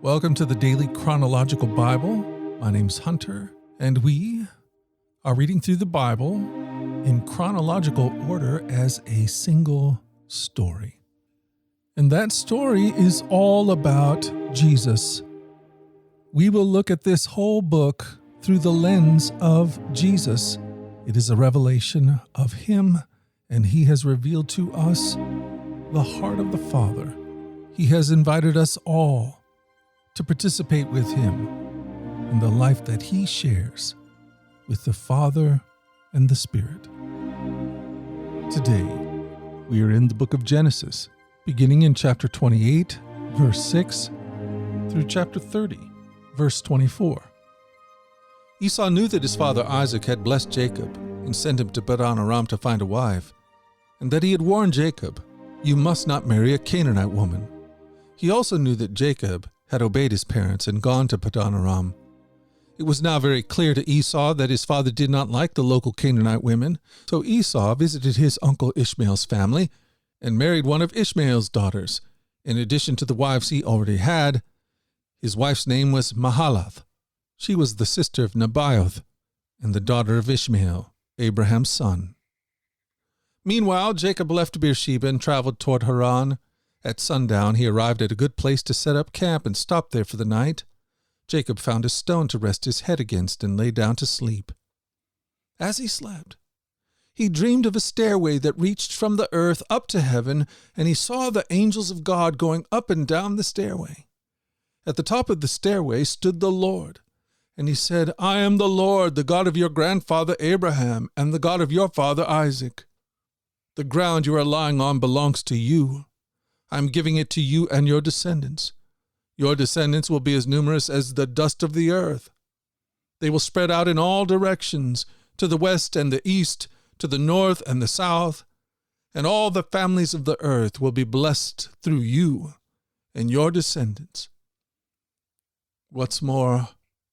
Welcome to the Daily Chronological Bible. My name's Hunter, and we are reading through the Bible in chronological order as a single story. And that story is all about Jesus. We will look at this whole book through the lens of Jesus. It is a revelation of Him, and He has revealed to us the heart of the Father. He has invited us all to participate with Him in the life that He shares with the Father and the Spirit. Today, we are in the book of Genesis, beginning in chapter 28, verse 6, through chapter 30, verse 24. Esau knew that his father Isaac had blessed Jacob and sent him to Padan Aram to find a wife, and that he had warned Jacob, "You must not marry a Canaanite woman." He also knew that Jacob had obeyed his parents and gone to Padan Aram. It was now very clear to Esau that his father did not like the local Canaanite women, so Esau visited his uncle Ishmael's family and married one of Ishmael's daughters. In addition to the wives he already had, his wife's name was Mahalath. She was the sister of Nebaioth and the daughter of Ishmael, Abraham's son. Meanwhile, Jacob left Beersheba and traveled toward Haran. At sundown, he arrived at a good place to set up camp and stopped there for the night. Jacob found a stone to rest his head against and lay down to sleep. As he slept, he dreamed of a stairway that reached from the earth up to heaven, and he saw the angels of God going up and down the stairway. At the top of the stairway stood the Lord, and he said, "I am the Lord, the God of your grandfather Abraham, and the God of your father Isaac. The ground you are lying on belongs to you. I am giving it to you and your descendants. Your descendants will be as numerous as the dust of the earth. They will spread out in all directions, to the west and the east, to the north and the south, and all the families of the earth will be blessed through you and your descendants. What's more,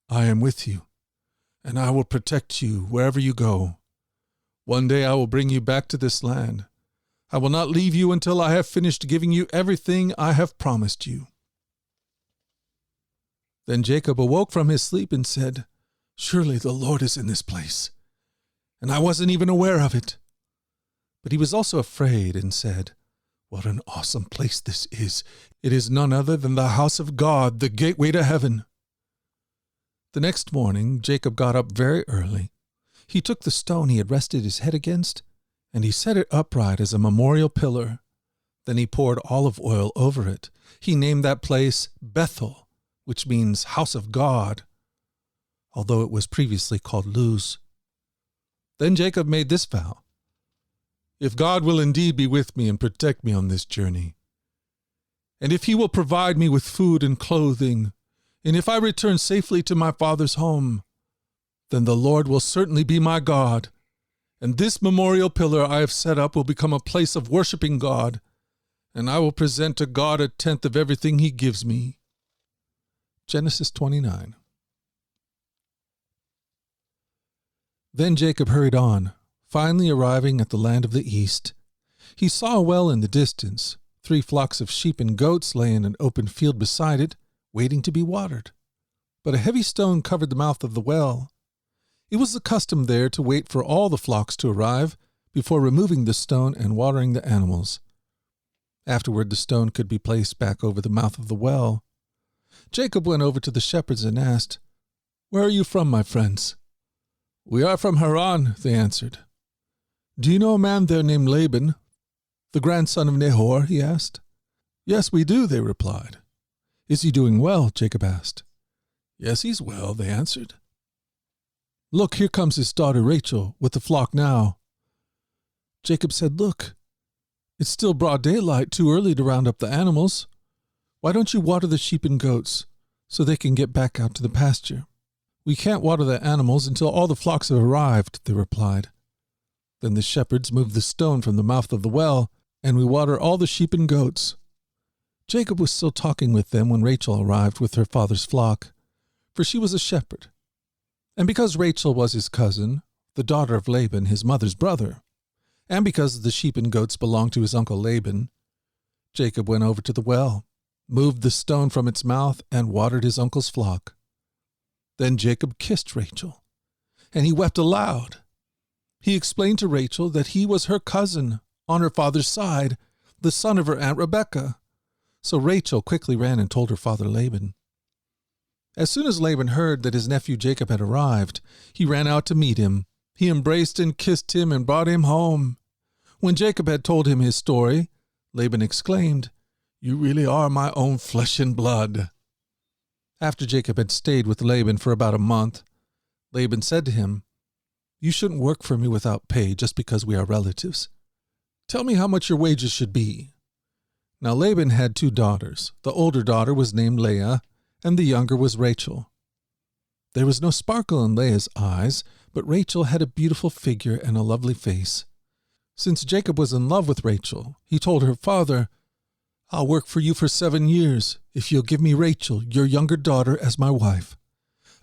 I am with you, and I will protect you wherever you go. One day I will bring you back to this land. I will not leave you until I have finished giving you everything I have promised you." Then Jacob awoke from his sleep and said, "Surely the Lord is in this place, and I wasn't even aware of it." But he was also afraid and said, "What an awesome place this is. It is none other than the house of God, the gateway to heaven." The next morning, Jacob got up very early. He took the stone he had rested his head against, and he set it upright as a memorial pillar. Then he poured olive oil over it. He named that place Bethel, which means house of God, although it was previously called Luz. Then Jacob made this vow: "If God will indeed be with me and protect me on this journey, and if He will provide me with food and clothing, and if I return safely to my father's home, then the Lord will certainly be my God, and this memorial pillar I have set up will become a place of worshiping God, and I will present to God a tenth of everything He gives me." Genesis 29. Then Jacob hurried on, finally arriving at the land of the east. He saw a well in the distance. 3 flocks of sheep and goats lay in an open field beside it, waiting to be watered. But a heavy stone covered the mouth of the well. It was the custom there to wait for all the flocks to arrive before removing the stone and watering the animals. Afterward, the stone could be placed back over the mouth of the well. Jacob went over to the shepherds and asked, "Where are you from, my friends?" "We are from Haran," they answered. "Do you know a man there named Laban, the grandson of Nahor?" he asked. "Yes, we do," they replied. "Is he doing well?" Jacob asked. "Yes, he's well," they answered. "Look, here comes his daughter Rachel with the flock now." Jacob said, "Look, it's still broad daylight, too early to round up the animals. Why don't you water the sheep and goats so they can get back out to the pasture?" "We can't water the animals until all the flocks have arrived," they replied. Then the shepherds moved the stone from the mouth of the well, and we water all the sheep and goats. Jacob was still talking with them when Rachel arrived with her father's flock, for she was a shepherd. And because Rachel was his cousin, the daughter of Laban, his mother's brother, and because the sheep and goats belonged to his uncle Laban, Jacob went over to the well. moved the stone from its mouth, and watered his uncle's flock. Then Jacob kissed Rachel, and he wept aloud. He explained to Rachel that he was her cousin on her father's side, the son of her aunt Rebekah. So Rachel quickly ran and told her father Laban. As soon as Laban heard that his nephew Jacob had arrived, he ran out to meet him. He embraced and kissed him and brought him home. When Jacob had told him his story, Laban exclaimed, "You really are my own flesh and blood." After Jacob had stayed with Laban for about a month, Laban said to him, "You shouldn't work for me without pay just because we are relatives. Tell me how much your wages should be." Now Laban had 2 daughters. The older daughter was named Leah, and the younger was Rachel. There was no sparkle in Leah's eyes, but Rachel had a beautiful figure and a lovely face. Since Jacob was in love with Rachel, he told her father, "I'll work for you for 7 years if you'll give me Rachel, your younger daughter, as my wife."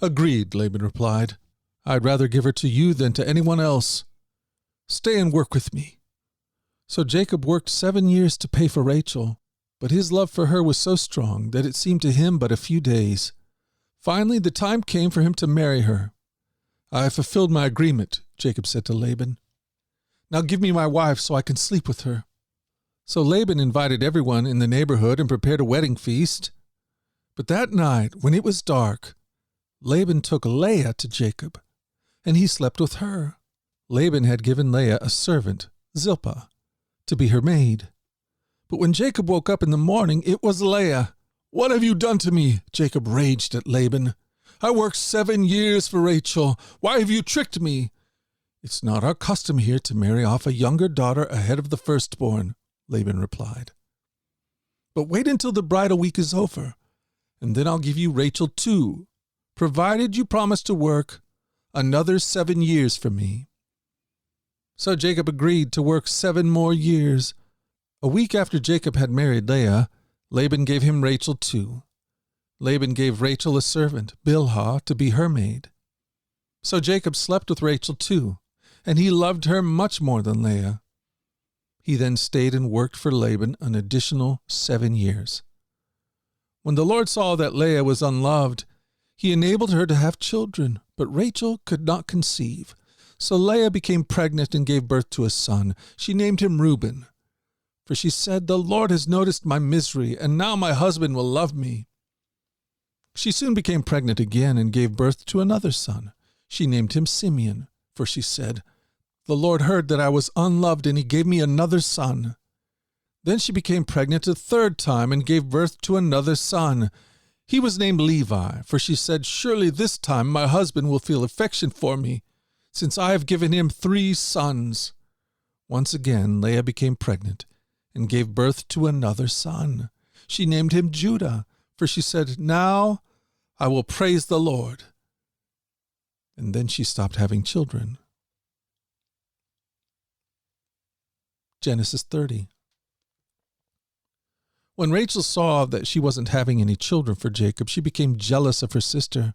"Agreed," Laban replied. "I'd rather give her to you than to anyone else. Stay and work with me." So Jacob worked 7 years to pay for Rachel, but his love for her was so strong that it seemed to him but a few days. Finally, the time came for him to marry her. "I have fulfilled my agreement," Jacob said to Laban. "Now give me my wife so I can sleep with her." So Laban invited everyone in the neighborhood and prepared a wedding feast. But that night, when it was dark, Laban took Leah to Jacob, and he slept with her. Laban had given Leah a servant, Zilpah, to be her maid. But when Jacob woke up in the morning, it was Leah. "What have you done to me?" Jacob raged at Laban. "I worked 7 years for Rachel. Why have you tricked me?" "It's not our custom here to marry off a younger daughter ahead of the firstborn," Laban replied. "But wait until the bridal week is over, and then I'll give you Rachel too, provided you promise to work another 7 years for me." So Jacob agreed to work 7 more years. A week after Jacob had married Leah, Laban gave him Rachel too. Laban gave Rachel a servant, Bilhah, to be her maid. So Jacob slept with Rachel too, and he loved her much more than Leah. He then stayed and worked for Laban an additional 7 years. When the Lord saw that Leah was unloved, he enabled her to have children, but Rachel could not conceive. So Leah became pregnant and gave birth to a son. She named him Reuben, for she said, "The Lord has noticed my misery, and now my husband will love me." She soon became pregnant again and gave birth to another son. She named him Simeon, for she said, "The Lord heard that I was unloved, and he gave me another son." Then she became pregnant a 3rd time and gave birth to another son. He was named Levi, for she said, "Surely this time my husband will feel affection for me, since I have given him 3 sons." Once again Leah became pregnant and gave birth to another son. She named him Judah, for she said, "Now I will praise the Lord." And then she stopped having children. Genesis 30. When Rachel saw that she wasn't having any children for Jacob, she became jealous of her sister.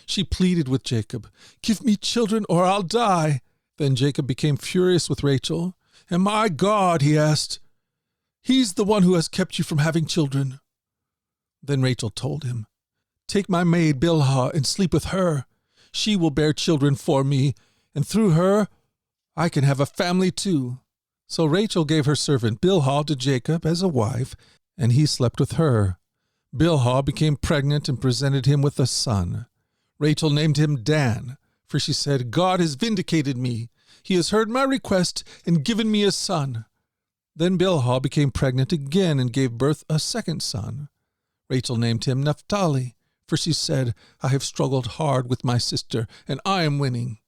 She pleaded with Jacob, "Give me children or I'll die." Then Jacob became furious with Rachel. "Am I God?" he asked. "He's the one who has kept you from having children." Then Rachel told him, "Take my maid Bilhah and sleep with her. She will bear children for me, and through her I can have a family too." So Rachel gave her servant Bilhah to Jacob as a wife, and he slept with her. Bilhah became pregnant and presented him with a son. Rachel named him Dan, for she said, "God has vindicated me. He has heard my request and given me a son." Then Bilhah became pregnant again and gave birth a 2nd son. Rachel named him Naphtali, for she said, "I have struggled hard with my sister, and I am winning."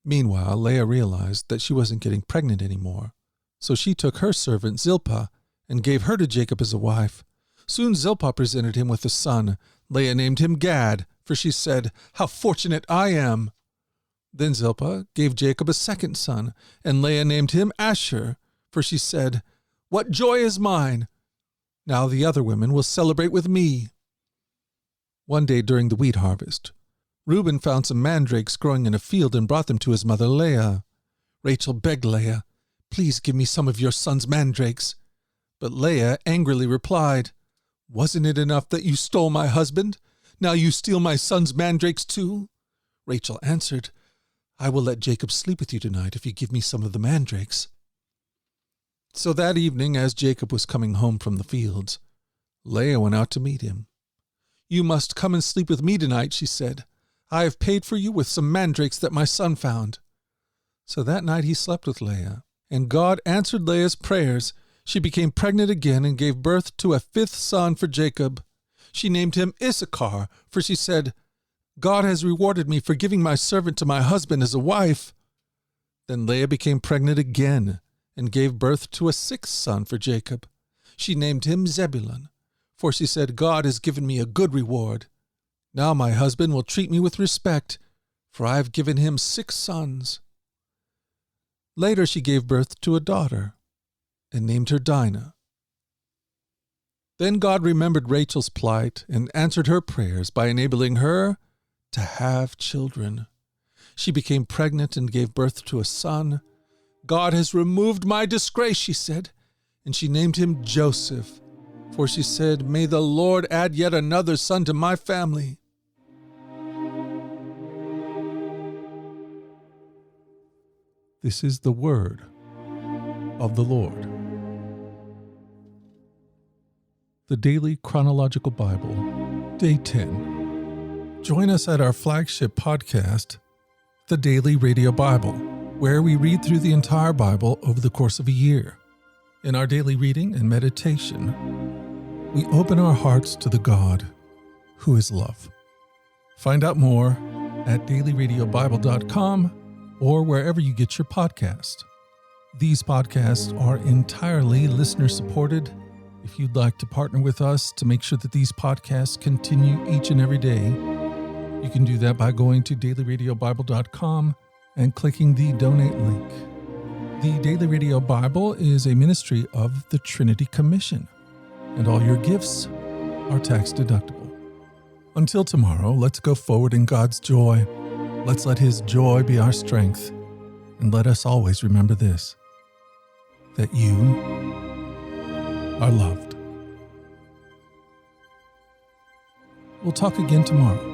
Meanwhile, Leah realized that she wasn't getting pregnant anymore, so she took her servant Zilpah and gave her to Jacob as a wife. Soon Zilpah presented him with a son. Leah named him Gad, for she said, "How fortunate I am." Then Zilpah gave Jacob a 2nd son, and Leah named him Asher, for she said, "What joy is mine! Now the other women will celebrate with me." One day during the wheat harvest, Reuben found some mandrakes growing in a field and brought them to his mother Leah. Rachel begged Leah, "Please give me some of your son's mandrakes." But Leah angrily replied, Wasn't it enough that you stole my husband? Now you steal my son's mandrakes too? Rachel answered, I will let Jacob sleep with you tonight if you give me some of the mandrakes. So that evening, as Jacob was coming home from the fields, Leah went out to meet him. You must come and sleep with me tonight, she said. I have paid for you with some mandrakes that my son found. So that night he slept with Leah, and God answered Leah's prayers. She became pregnant again and gave birth to a fifth son for Jacob. She named him Issachar, for she said, God has rewarded me for giving my servant to my husband as a wife. Then Leah became pregnant again and gave birth to a sixth son for Jacob. She named him Zebulun, for she said, God has given me a good reward. Now my husband will treat me with respect, for I have given him 6 sons. Later she gave birth to a daughter and named her Dinah. Then God remembered Rachel's plight and answered her prayers by enabling her to have children. She became pregnant and gave birth to a son. God has removed my disgrace, she said, and she named him Joseph, for she said, May the Lord add yet another son to my family. This is the word of the Lord. The Daily Chronological Bible, Day 10. Join us at our flagship podcast, The Daily Radio Bible, where we read through the entire Bible over the course of a year. In our daily reading and meditation, we open our hearts to the God who is love. Find out more at dailyradiobible.com or wherever you get your podcast. These podcasts are entirely listener-supported. If you'd like to partner with us to make sure that these podcasts continue each and every day, you can do that by going to dailyradiobible.com and clicking the donate link. The Daily Radio Bible is a ministry of the Trinity Commission, and all your gifts are tax deductible. Until tomorrow, let's go forward in God's joy. Let's let His joy be our strength, and let us always remember this, that you are loved. We'll talk again tomorrow.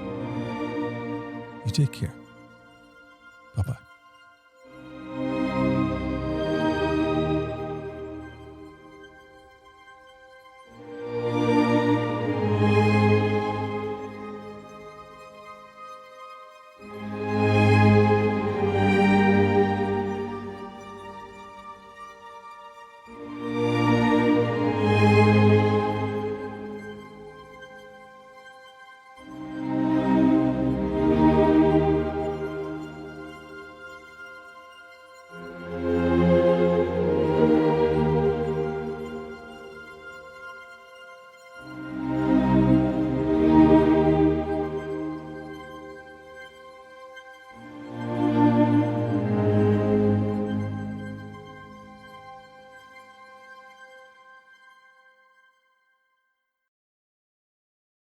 You take care. Bye-bye.